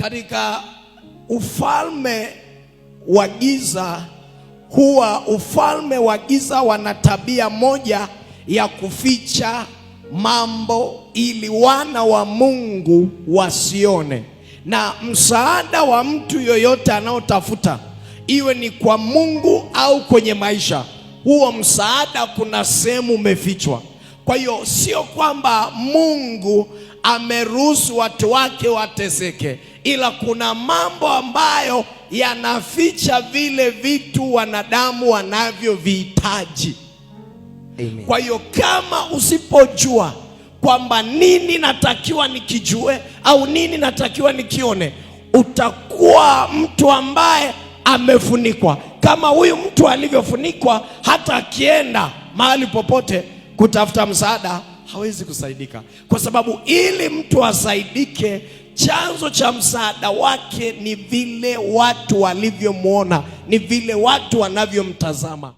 Katika ufalme wa giza, ufalme wa giza wana tabia moja ya kuficha mambo ili wana wa Mungu wasione. Na msaada wa mtu yoyote anaotafuta, iwe ni kwa Mungu au kwenye maisha, huo msaada kuna sehemu umefichwa. Kwa hiyo sio kwamba Mungu ameruhusu watu wake wateseke, ila kuna mambo ambayo yanaficha vile vitu wanadamu wanavyovihitaji. Amen. Kwa hiyo kama usipojua kwamba nini natakiwa nikijue au nini natakiwa nikione, utakuwa mtu ambaye amefunikwa. Kama huyu mtu alivyofunikwa, hata akienda mahali popote kutafuta msaada hawezi kusaidika, kwa sababu ili mtu asaidike, chanzo cha msaada wake ni vile watu walivyomwona, ni vile watu wanavyomtazama.